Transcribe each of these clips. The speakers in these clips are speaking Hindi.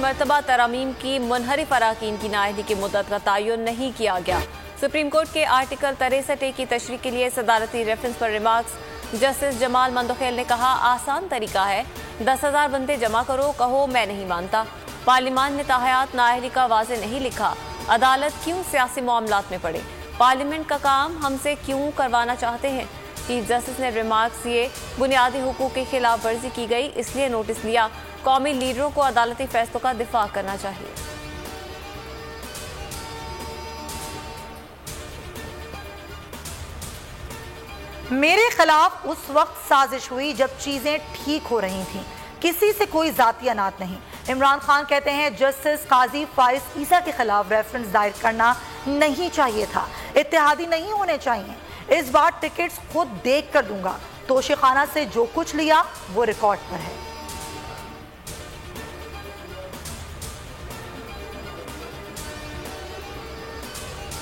मरतबा तरामीम की मुनहरिफ अराकीन की नाअहली की मुद्दत का तयन नहीं किया गया। सुप्रीम कोर्ट के आर्टिकल 63A की तशरीह के लिए सदारती रेफरेंस पर रिमार्क्स। जस्टिस जमाल मंदखेल ने कहा, आसान तरीका है, 10,000 बंदे जमा करो, कहो मैं नहीं मानता। पार्लियामान ने ताहयात नाअहली का वाज़े नहीं लिखा, अदालत क्यों सियासी मामलात में पड़े, पार्लियामेंट का काम हमसे क्यों करवाना चाहते हैं। चीफ जस्टिस ने रिमार्क्स दिए, बुनियादी हुकूक की खिलाफ वर्जी की गई, इसलिए नोटिस लिया। कौमी लीडरों को अदालती फैसलों का दिफा करना चाहिए। मेरे खिलाफ उस वक्त साजिश हुई जब चीजें ठीक हो रही थीं, किसी से कोई जाती अनात नहीं। इमरान खान कहते हैं, जस्टिस काजी फाइज ईसा के खिलाफ रेफरेंस दायर करना नहीं चाहिए था, इत्तेहादी नहीं होने चाहिए। इस बार टिकट्स खुद देख कर दूंगा, तोशेखाना से जो कुछ लिया वो रिकॉर्ड पर है।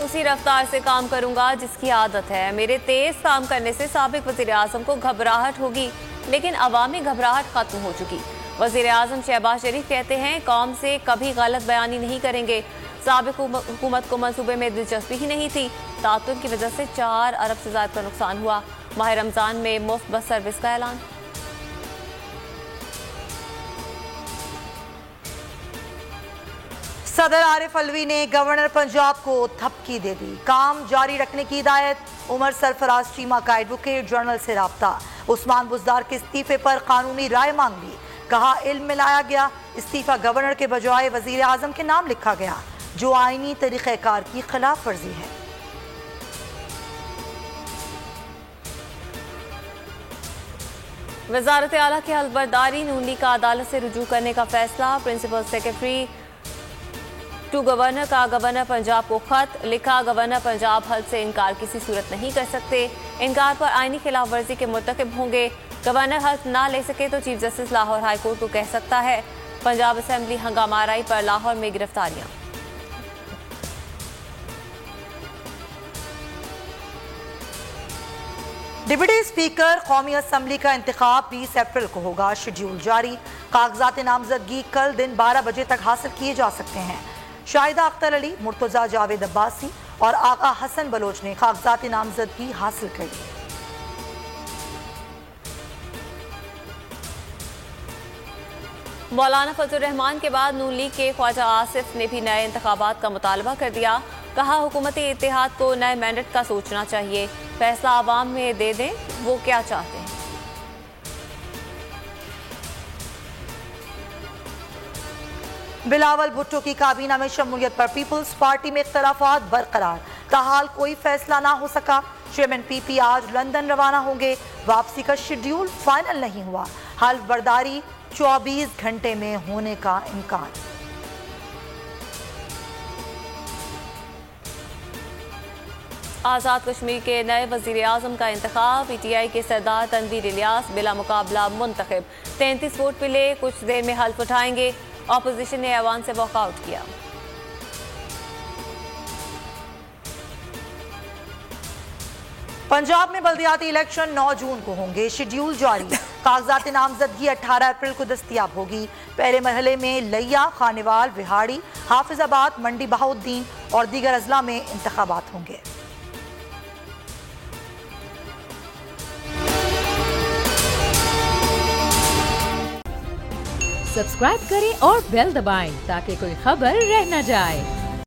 उसी रफ्तार से काम करूंगा जिसकी आदत है। मेरे तेज काम करने से साबिक वज़ीर आज़म को घबराहट होगी, लेकिन अवामी घबराहट खत्म हो चुकी। वज़ीर आज़म शहबाज शरीफ कहते हैं, कौम से कभी गलत बयानी नहीं करेंगे। साबिक हुकूमत को मंसूबे में दिलचस्पी ही नहीं थी। तातुन की वजह से 4 अरब से ज़्यादा का नुकसान हुआ। माह रमज़ान में मुफ्त बस सर्विस का ऐलान। सदर आरिफ अलवी ने गवर्नर पंजाब को थपकी दे दी, काम जारी रखने की हिदायत। उमर सरफराज चीमा का एडवोकेट जनरल से राब्ता। उस्मान बुज़दार के इस्तीफे पर कानूनी राय मांग ली, कहा इल्म में लाया गया, इस्तीफा गवर्नर के बजाय वजीर आजम के नाम लिखा गया, जो आईनी तरीक़ेकार की खिलाफ वर्जी है। वज़ारत आला की हल्फबरदारी, नून लीग का अदालत से रुजू करने का फैसला। प्रिंसिपल सेक्रेटरी टू गवर्नर का गवर्नर पंजाब को खत लिखा, गवर्नर पंजाब हल्फ से इनकार किसी सूरत नहीं कर सकते, इनकार पर आईनी खिलाफ वर्जी के मुर्तकिब होंगे। गवर्नर हल्फ ना ले सके तो chief justice Lahore high court को कह सकता है। पंजाब असेंबली हंगामाराई पर लाहौर में गिरफ्तारियां। डिप्टी स्पीकर कौमी असम्बली का इंतखाब 20 अप्रैल को होगा, शेड्यूल जारी। कागजात नामजदगी कल दिन 12 बजे तक हासिल किए जा सकते हैं। शाहिदा अख्तर अली, मुर्तजा जावेद अब्बासी और आका हसन बलोच ने कागजात नामजदगी हासिल कर ली। मौलाना फजल रहमान के बाद नून लीग के ख्वाजा आसिफ ने भी नए इंतखाबात का मुतालबा कर दिया। कहा, हुकूमती इत्तेहाद को नए मैंडेट का सोचना चाहिए, फैसला आवाम में दे दें वो क्या चाहते हैं। बिलावल भुट्टो की काबीना में शमूलियत पर पीपल्स पार्टी में इख्तलाफात बरकरार, ताहाल कोई फैसला ना हो सका। चेयरमैन पीपी आज लंदन रवाना होंगे, वापसी का शेड्यूल फाइनल नहीं हुआ। हल्फ बर्दारी 24 घंटे में होने का इम्कान। आज़ाद कश्मीर के नए वज़ीर आज़म का इंतखाब, पीटीआई के सरदार तनवीर इलियास बिला मुकाबला मुंतखब। 33 वोट मिले, कुछ देर में हल्फ उठाएंगे। ऑपोजिशन ने ऐवान से वॉकआउट किया। पंजाब में बल्दियाती इलेक्शन 9 जून को होंगे, शेड्यूल जारी। कागजात नामजदगी 18 अप्रैल को दस्तयाब होगी। पहले मरहले में लिया, खानेवाल, विहाड़ी, हाफिजाबाद, मंडी बहाउद्दीन और दीगर अजला में इंतखाबात होंगे। सब्सक्राइब करें और बेल दबाएं ताकि कोई खबर रह न जाए।